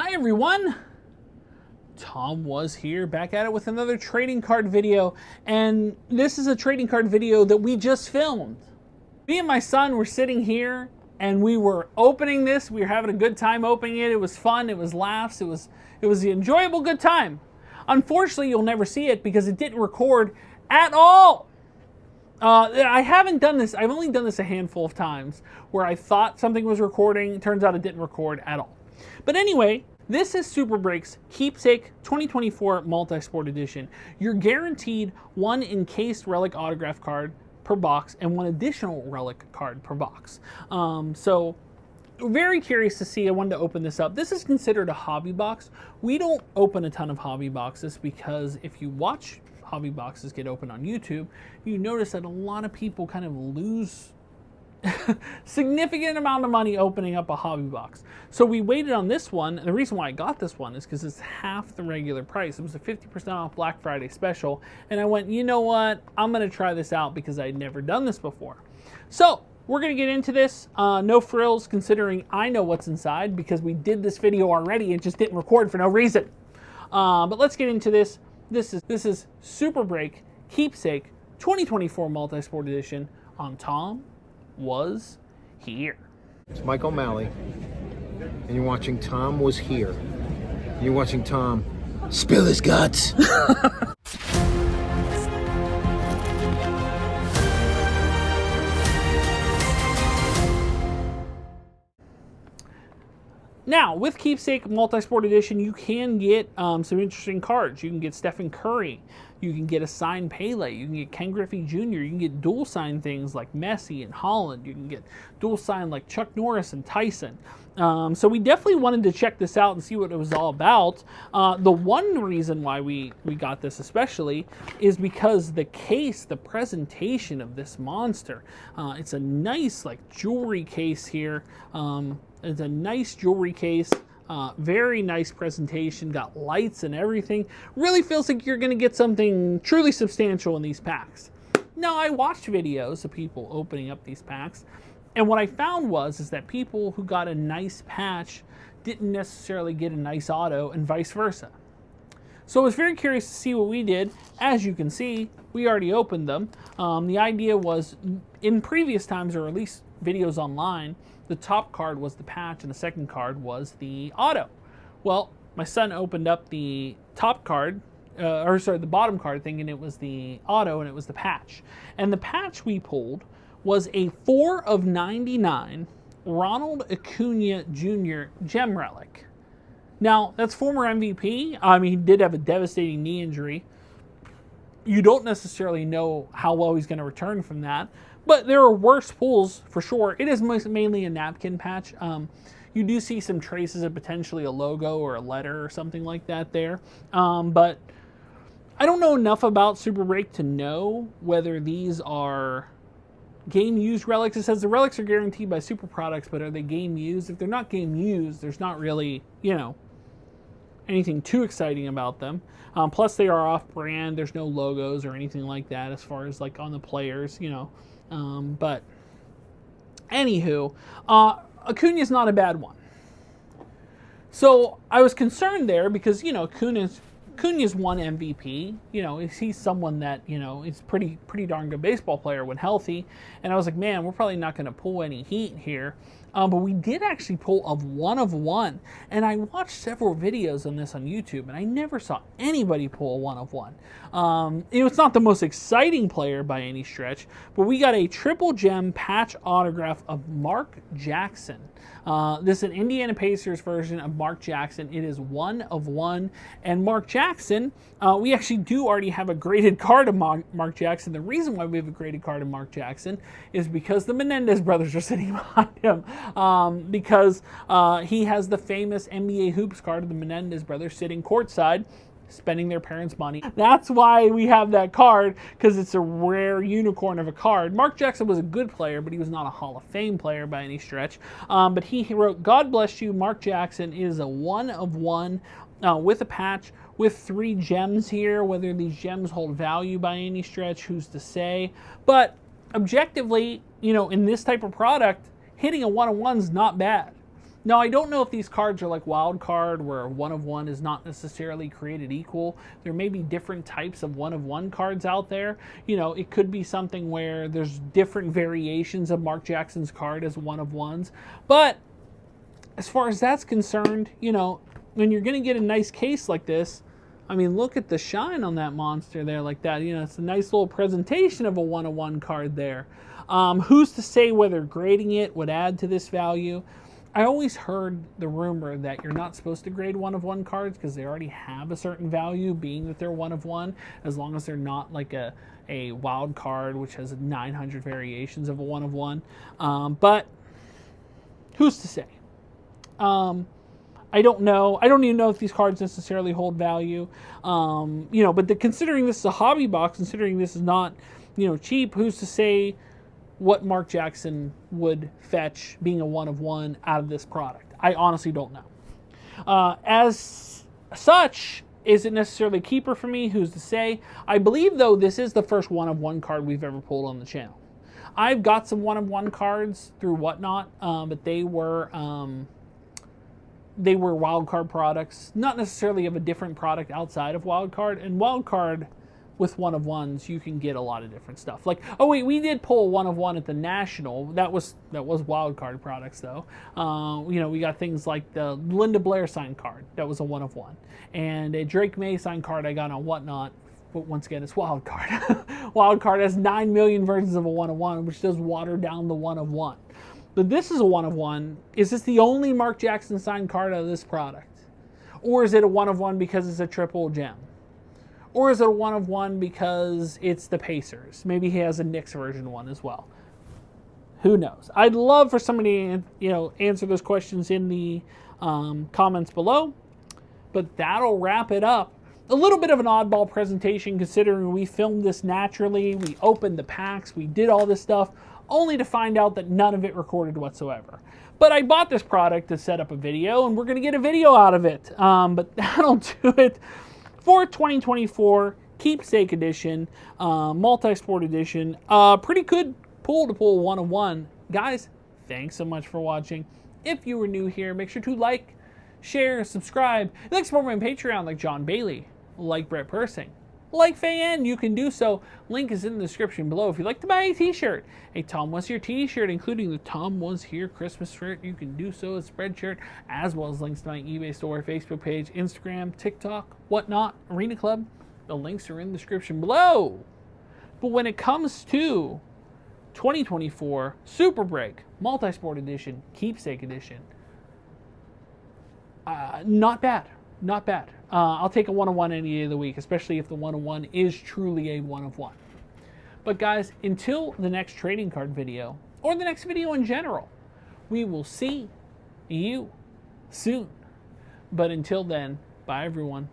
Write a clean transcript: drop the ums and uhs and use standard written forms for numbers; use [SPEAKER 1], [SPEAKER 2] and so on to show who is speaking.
[SPEAKER 1] Hi everyone, TomWasHere back at it with another trading card video, and this is a trading card video that we just filmed. Me and my son were sitting here and we were opening this. We were having a good time opening it. It was fun, it was laughs, it was an enjoyable good time. Unfortunately, you'll never see it because it didn't record at all. I haven't done this, I've only done this a handful of times where I thought something was recording, it turns out it didn't record at all. But anyway, this is Superbreak's Keepsake 2024 Multi-Sport Edition. You're guaranteed one encased relic autograph card per box and one additional relic card per box. So very curious to see. I wanted to open this up. This is considered a hobby box. We don't open a ton of hobby boxes because if you watch hobby boxes get open on YouTube, you notice that a lot of people kind of lose significant amount of money opening up a hobby box. So we waited on this one. The reason why I got this one is because it's half the regular price. It was a 50% off Black Friday special. And I went, you know what? I'm going to try this out because I'd never done this before. So we're going to get into this. No frills, considering I know what's inside because we did this video already and just didn't record for no reason. But let's get into this. This is Superbreak Keepsake 2024 Multi-Sport Edition on TomWasHere.
[SPEAKER 2] It's Mike O'Malley, and you're watching TomWasHere. You're watching Tom spill his guts.
[SPEAKER 1] Now, with Keepsake Multi-Sport Edition, you can get some interesting cards. You can get Stephen Curry. You can get a signed Pele. You can get Ken Griffey Jr. You can get dual signed things like Messi and Holland. You can get dual signed like Chuck Norris and Tyson. So we definitely wanted to check this out and see what it was all about. The one reason why we got this especially is because the case, the presentation of this monster. It's a nice like jewelry case here. It's a nice jewelry case. Very nice presentation, got lights and everything. Really feels like you're going to get something truly substantial in these packs. Now, I watched videos of people opening up these packs, and what I found is that people who got a nice patch didn't necessarily get a nice auto and vice versa. So I was very curious to see what we did. As you can see, we already opened them. The idea was, in previous times, or at least videos online, the top card was the patch and the second card was the auto. Well, my son opened up the top card, the bottom card, thinking it was the auto and it was the patch. And the patch we pulled was a 4 of 99 Ronald Acuña Jr. gem relic. Now, that's former MVP. I mean, he did have a devastating knee injury. You don't necessarily know how well he's going to return from that. But there are worse pulls for sure. It is mainly a napkin patch. You do see some traces of potentially a logo or a letter or something like that there. But I don't know enough about Superbreak to know whether these are game used relics. It says the relics are guaranteed by Super Products, but are they game used? If they're not game used, there's not really, anything too exciting about them. Plus they are off brand. There's no logos or anything like that as far as like on the players, but anywho, Acuña's not a bad one. So I was concerned there because, Acuña's won MVP. He's someone that, is pretty darn good baseball player when healthy. And I was like, man, we're probably not going to pull any heat here. But we did actually pull a 1 of 1. And I watched several videos on this on YouTube, and I never saw anybody pull a 1 of 1. It's not the most exciting player by any stretch, but we got a triple gem patch autograph of Mark Jackson. This is an Indiana Pacers version of Mark Jackson. It is 1 of 1. And Mark Jackson, we actually do already have a graded card of Mark Jackson. The reason why we have a graded card of Mark Jackson is because the Menendez brothers are sitting behind him. Because he has the famous NBA Hoops card of the Menendez brothers sitting courtside, spending their parents' money. That's why we have that card, because it's a rare unicorn of a card. Mark Jackson was a good player, but he was not a Hall of Fame player by any stretch. But he wrote, "God bless you, Mark Jackson is a 1 of 1 with a patch, with 3 gems here. Whether these gems hold value by any stretch, who's to say? But objectively, in this type of product, hitting a 1 of 1's not bad. Now, I don't know if these cards are like wild card, where 1 of 1 is not necessarily created equal. There may be different types of 1 of 1 cards out there. You know, it could be something where there's different variations of Mark Jackson's card as 1 of 1s. But as far as that's concerned, you know, when you're going to get a nice case like this, I mean, look at the shine on that monster there like that. You know, it's a nice little presentation of a 1 of 1 card there. Who's to say whether grading it would add to this value? I always heard the rumor that you're not supposed to grade 1 of 1 cards because they already have a certain value, being that they're 1 of 1, as long as they're not like a wild card, which has 900 variations of a 1 of 1. But who's to say? I don't know. I don't even know if these cards necessarily hold value. You know, but considering this is a hobby box, considering this is not, you know, cheap, who's to say what Mark Jackson would fetch being a 1 of 1 out of this product? I honestly don't know. As such, is it necessarily a keeper for me? Who's to say? I believe, though, this is the first 1 of 1 card we've ever pulled on the channel. I've got some 1 of 1 cards through Whatnot, but they were wildcard products, not necessarily of a different product outside of wildcard. And wildcard with 1 of 1s, you can get a lot of different stuff. Like, oh wait, we did pull a 1 of 1 at the National. That was wildcard products though. You know, we got things like the Linda Blair signed card. That was a 1 of 1. And a Drake May signed card I got on Whatnot. But once again, it's wildcard. Wildcard has 9 million versions of a 1 of 1, which does water down the 1 of 1. But this is a 1 of 1. Is this the only Mark Jackson signed card out of this product? Or is it a 1 of 1 because it's a triple gem? Or is it a 1 of 1 because it's the Pacers? Maybe he has a Knicks version 1 as well. Who knows? I'd love for somebody to, you know, answer those questions in the comments below. But that'll wrap it up. A little bit of an oddball presentation considering we filmed this naturally. We opened the packs. We did all this stuff, only to find out that none of it recorded whatsoever. But I bought this product to set up a video, and we're going to get a video out of it. But that'll do it for 2024 Keepsake Edition, Multi-Sport Edition. Pretty good pull to pull 1 of 1. Guys, thanks so much for watching. If you were new here, make sure to like, share, subscribe. If you'd like to support me on Patreon like John Bailey, like Brett Persing, like Faye, you can do so. Link is in the description below. If you'd like to buy a t-shirt, a TomWasHere t-shirt, including the TomWasHere Christmas shirt, you can do so, a Spreadshirt, as well as links to my eBay store, Facebook page, Instagram, TikTok, Whatnot, Arena Club. The links are in the description below. But when it comes to 2024 Superbreak, Multi-Sport Edition, Keepsake Edition, not bad. Not bad. I'll take a 1 of 1 any day of the week, especially if the 1 of 1 is truly a 1 of 1. But guys, until the next trading card video, or the next video in general, we will see you soon. But until then, bye everyone.